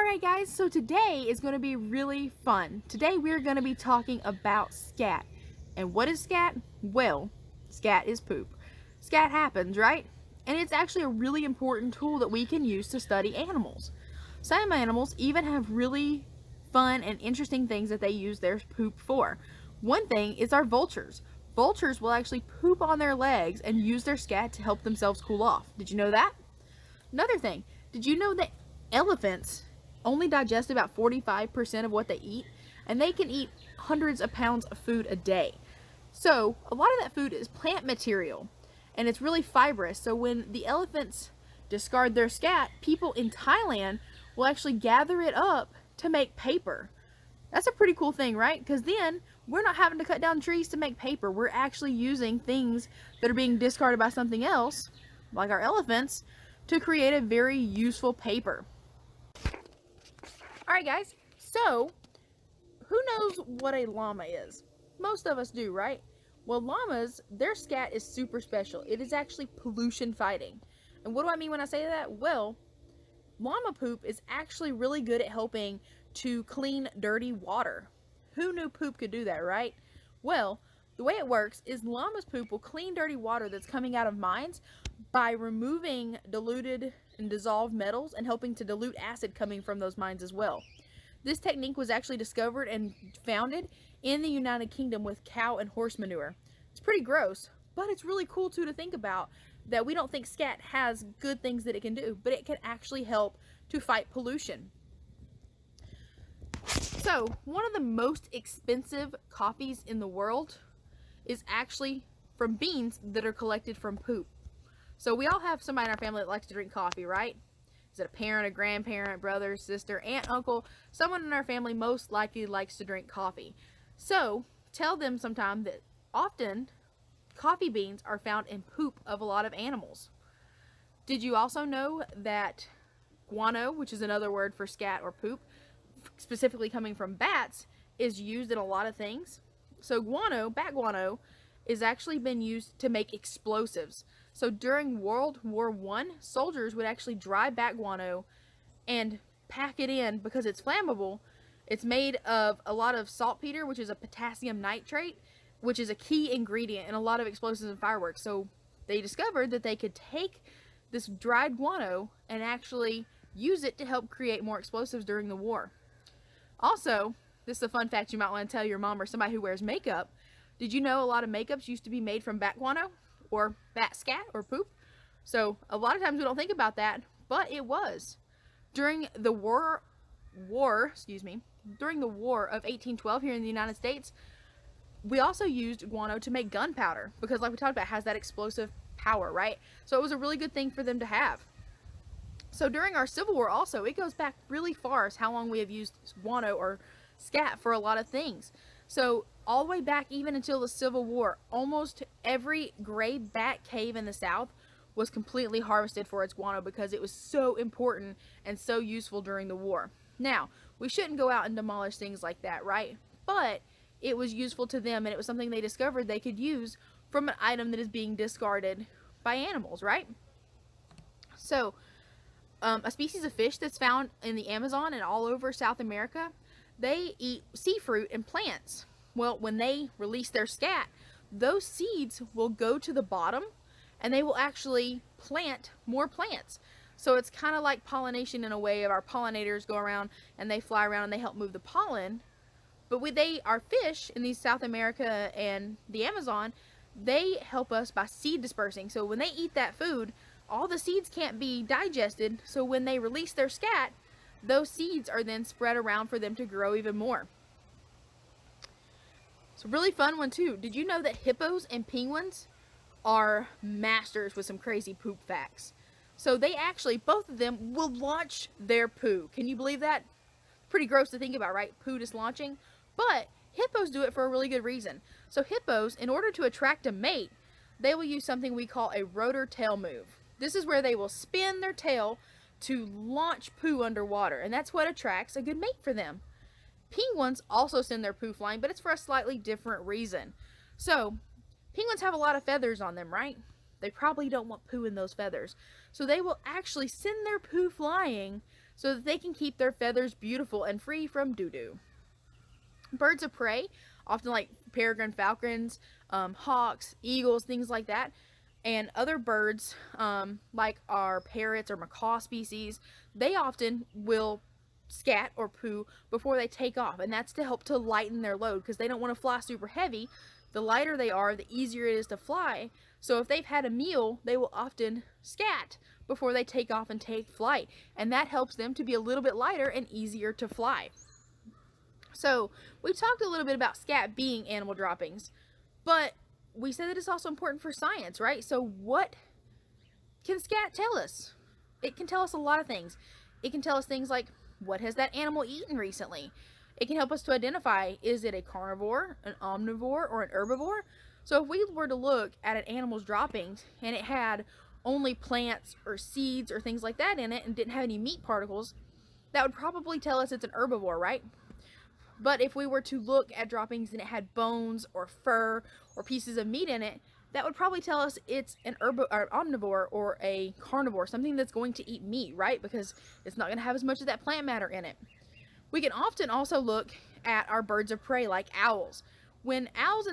Alright guys, so today is going to be really fun. Today we're going to be talking about scat. And what is scat? Well, scat is poop. Scat happens, right? And it's actually a really important tool that we can use to study animals. Some animals even have really fun and interesting things that they use their poop for. One thing is our vultures. Vultures will actually poop on their legs and use their scat to help themselves cool off. Did you know that? Another thing, did you know that elephants only digest about 45% of what they eat, and they can eat hundreds of pounds of food a day? So a lot of that food is plant material, and it's really fibrous. So when the elephants discard their scat, people in Thailand will actually gather it up to make paper. That's a pretty cool thing, right? Because then we're not having to cut down trees to make paper. We're actually using things that are being discarded by something else, like our elephants, to create a very useful paper. Alright guys, so who knows what a llama is? Most of us do, right? Well, llamas, their scat is super special. It is actually pollution fighting. And what do I mean when I say that? Well, llama poop is actually really good at helping to clean dirty water. Who knew poop could do that, right? Well, the way it works is llama's poop will clean dirty water that's coming out of mines by removing diluted and dissolved metals and helping to dilute acid coming from those mines as well. This technique was actually discovered and founded in the United Kingdom with cow and horse manure. It's pretty gross, but it's really cool too to think about that we don't think scat has good things that it can do, but it can actually help to fight pollution. So, one of the most expensive coffees in the world is actually from beans that are collected from poop. So we all have somebody in our family that likes to drink coffee, right? Is it a parent, a grandparent, brother, sister, aunt, uncle? Someone in our family most likely likes to drink coffee. So tell them sometime that often coffee beans are found in poop of a lot of animals. Did you also know that guano, which is another word for scat or poop, specifically coming from bats, is used in a lot of things? So guano, bat guano, is actually been used to make explosives. So during World War I, soldiers would actually dry bat guano and pack it in because it's flammable. It's made of a lot of saltpeter, which is a potassium nitrate, which is a key ingredient in a lot of explosives and fireworks. So they discovered that they could take this dried guano and actually use it to help create more explosives during the war. Also, this is a fun fact you might want to tell your mom or somebody who wears makeup. Did you know a lot of makeups used to be made from bat guano or bat scat or poop? So a lot of times we don't think about that, but it was. During the war of 1812 here in the United States, we also used guano to make gunpowder because, like we talked about, it has that explosive power, right? So it was a really good thing for them to have. So during our Civil War also, it goes back really far as how long we have used guano or scat for a lot of things. So all the way back even until the Civil War, almost every gray bat cave in the South was completely harvested for its guano because it was so important and so useful during the war. Now, we shouldn't go out and demolish things like that, right? But it was useful to them, and it was something they discovered they could use from an item that is being discarded by animals, right? So, a species of fish that's found in the Amazon and all over South America, they eat sea fruit and plants. Well, when they release their scat, those seeds will go to the bottom and they will actually plant more plants. So it's kind of like pollination in a way. Of our pollinators go around and they fly around and they help move the pollen. But our fish in these South America and the Amazon, they help us by seed dispersing. So when they eat that food, all the seeds can't be digested. So when they release their scat, those seeds are then spread around for them to grow even more. It's a really fun one too. Did you know that hippos and penguins are masters with some crazy poop facts? So they actually, both of them, will launch their poo. Can you believe that? Pretty gross to think about, right? Poo just launching. But hippos do it for a really good reason. So hippos, in order to attract a mate, they will use something we call a rotor tail move. This is where they will spin their tail to launch poo underwater, and that's what attracts a good mate for them. Penguins also send their poo flying, but it's for a slightly different reason. So, penguins have a lot of feathers on them, right? They probably don't want poo in those feathers. So they will actually send their poo flying so that they can keep their feathers beautiful and free from doo-doo. Birds of prey, often like peregrine falcons, hawks, eagles, things like that, and other birds like our parrots or macaw species, they often will scat or poo before they take off, and that's to help to lighten their load because they don't want to fly super heavy. The lighter they are, the easier it is to fly. So if they've had a meal, they will often scat before they take off and take flight, and that helps them to be a little bit lighter and easier to fly. So we talked a little bit about scat being animal droppings, but we said that it's also important for science, right? So what can scat tell us? It can tell us a lot of things. It can tell us things like, what has that animal eaten recently? It can help us to identify, is it a carnivore, an omnivore, or an herbivore? So if we were to look at an animal's droppings and it had only plants or seeds or things like that in it and didn't have any meat particles, that would probably tell us it's an herbivore, right? But if we were to look at droppings and it had bones or fur or pieces of meat in it, that would probably tell us it's an omnivore or a carnivore, something that's going to eat meat, right? Because it's not going to have as much of that plant matter in it. We can often also look at our birds of prey like owls. When owls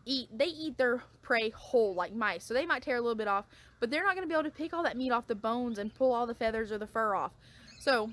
they eat their prey whole like mice, so they might tear a little bit off, but they're not going to be able to pick all that meat off the bones and pull all the feathers or the fur off. So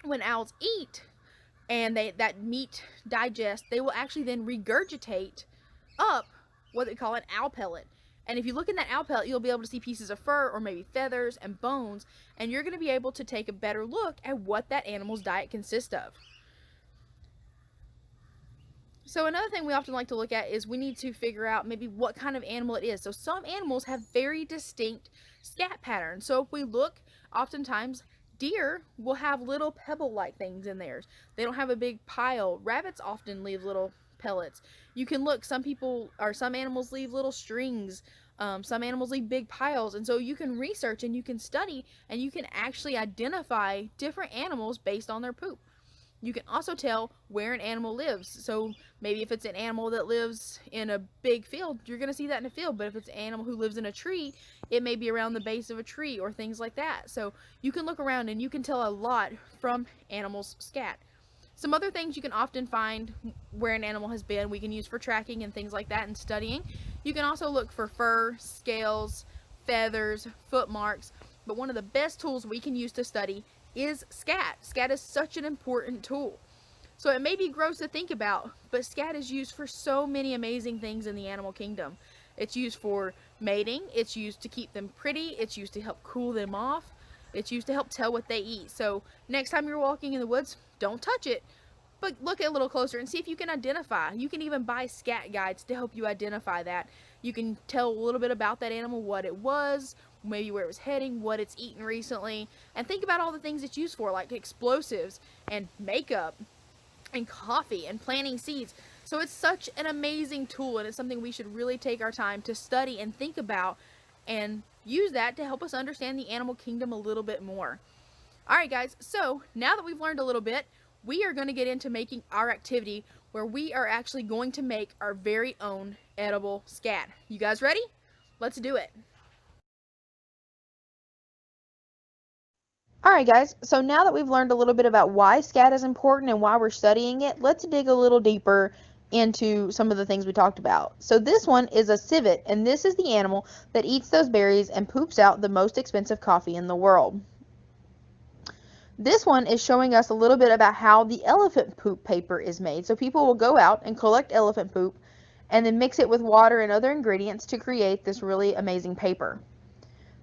when owls eat, and that meat digest, they will actually then regurgitate up what they call an owl pellet. And if you look in that owl pellet, you'll be able to see pieces of fur or maybe feathers and bones, and you're going to be able to take a better look at what that animal's diet consists of. So another thing we often like to look at is we need to figure out maybe what kind of animal it is. So some animals have very distinct scat patterns. So if we look, oftentimes deer will have little pebble-like things in theirs. They don't have a big pile. Rabbits often leave little pellets. You can look, some animals leave little strings. Some animals leave big piles. And so you can research and you can study and you can actually identify different animals based on their poop. You can also tell where an animal lives. So maybe if it's an animal that lives in a big field, you're going to see that in a field. But if it's an animal who lives in a tree, it may be around the base of a tree or things like that. So you can look around and you can tell a lot from animals' scat. Some other things you can often find where an animal has been, we can use for tracking and things like that and studying. You can also look for fur, scales, feathers, foot marks. But one of the best tools we can use to study is scat. Scat is such an important tool. So it may be gross to think about, but scat is used for so many amazing things in the animal kingdom. It's used for mating, it's used to keep them pretty, it's used to help cool them off, it's used to help tell what they eat. So next time you're walking in the woods, don't touch it, but look a little closer and see if you can identify. You can even buy scat guides to help you identify that. You can tell a little bit about that animal, what it was, maybe where it was heading, what it's eaten recently, and think about all the things it's used for, like explosives and makeup and coffee and planting seeds. So it's such an amazing tool, and it's something we should really take our time to study and think about and use that to help us understand the animal kingdom a little bit more. Alright guys, so now that we've learned a little bit, we are going to get into making our activity where we are actually going to make our very own edible scat. You guys ready? Let's do it. Alright guys, so now that we've learned a little bit about why scat is important and why we're studying it, let's dig a little deeper into some of the things we talked about. So this one is a civet, and this is the animal that eats those berries and poops out the most expensive coffee in the world. This one is showing us a little bit about how the elephant poop paper is made. So people will go out and collect elephant poop and then mix it with water and other ingredients to create this really amazing paper.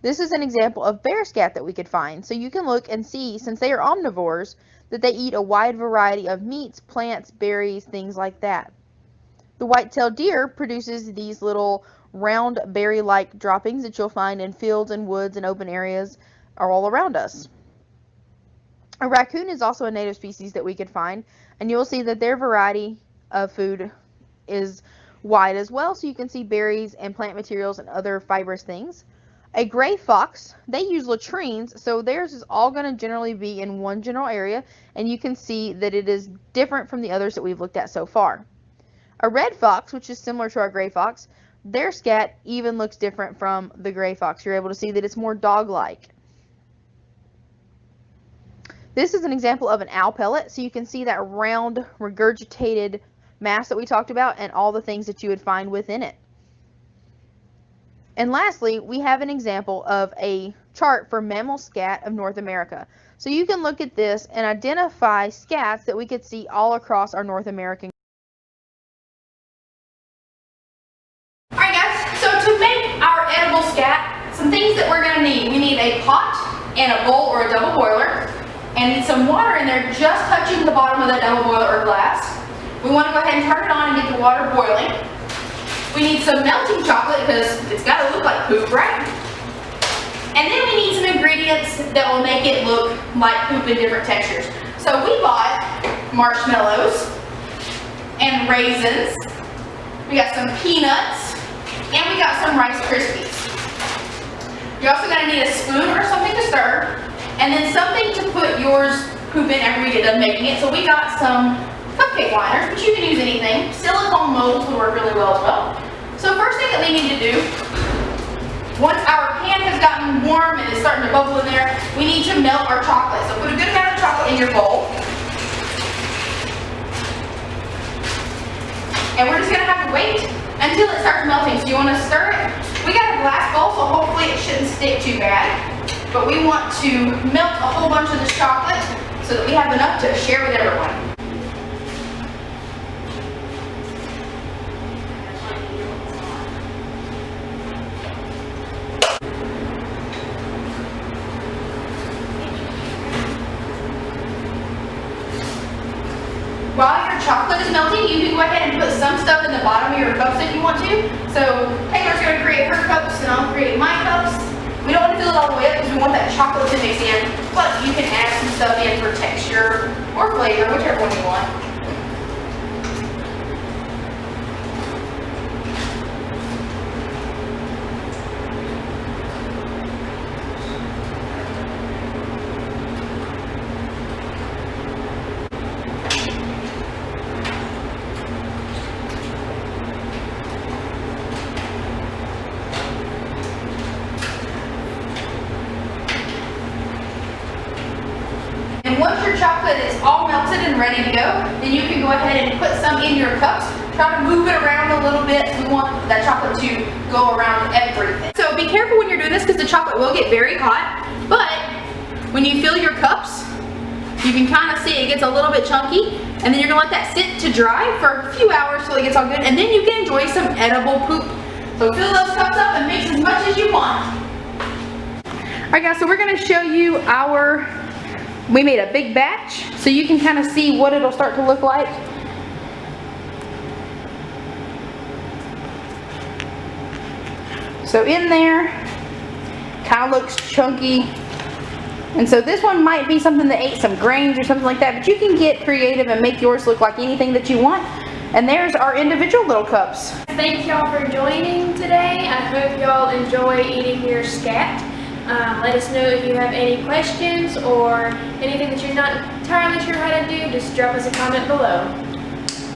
This is an example of bear scat that we could find. So you can look and see, since they are omnivores, that they eat a wide variety of meats, plants, berries, things like that. The white-tailed deer produces these little round berry-like droppings that you'll find in fields and woods and open areas all around us. A raccoon is also a native species that we could find, and you'll see that their variety of food is wide as well, so you can see berries and plant materials and other fibrous things. A gray fox, they use latrines, so theirs is all going to generally be in one general area, and you can see that it is different from the others that we've looked at so far. A red fox, which is similar to our gray fox, their scat even looks different from the gray fox. You're able to see that it's more dog-like. This is an example of an owl pellet, so you can see that round regurgitated mass that we talked about and all the things that you would find within it. And lastly, we have an example of a chart for mammal scat of North America. So you can look at this and identify scats that we could see all across our North American. Alright guys, so to make our edible scat, some things that we're going to need. We need a pot and a bowl or a double boiler, and need some water in there just touching the bottom of that double boiler or glass. We want to go ahead and turn it on and get the water boiling. We need some melting chocolate because it's got to look like poop, right? And then we need some ingredients that will make it look like poop in different textures. So we bought marshmallows and raisins. We got some peanuts, and we got some Rice Krispies. You're also going to need a spoon or something to stir, and then something to put yours poop in after we get done making it. So we got some cupcake liners, but you can use anything. Silicone molds will work really well as well. So first thing that we need to do, once our pan has gotten warm and is starting to bubble in there, we need to melt our chocolate. So put a good amount of chocolate in your bowl. And we're just going to have to wait until it starts melting. So you want to stir it. We got a glass bowl, so hopefully it shouldn't stick too bad. But we want to melt a whole bunch of this chocolate so that we have enough to share with everyone. While your chocolate is melting, you can go ahead and put some stuff in the bottom of your cups if you want to. So Taylor's going to create her cups and I'll create my cups. We don't want to fill it all the way up because we want that chocolate to mix in, but you can add some stuff in for texture or flavor, whichever one you want. Once your chocolate is all melted and ready to go, then you can go ahead and put some in your cups. Try to move it around a little bit. We want that chocolate to go around everything. So be careful when you're doing this because the chocolate will get very hot. But when you fill your cups, you can kind of see it gets a little bit chunky. And then you're going to let that sit to dry for a few hours till it gets all good. And then you can enjoy some edible poop. So fill those cups up and mix as much as you want. Alright guys, so we're going to show you we made a big batch so you can kind of see what it'll start to look like. So in there, kind of looks chunky. And so this one might be something that ate some grains or something like that, but you can get creative and make yours look like anything that you want. And there's our individual little cups. Thank y'all for joining today. I hope y'all enjoy eating your scat. Let us know if you have any questions or anything that you're not entirely sure how to do. Just drop us a comment below.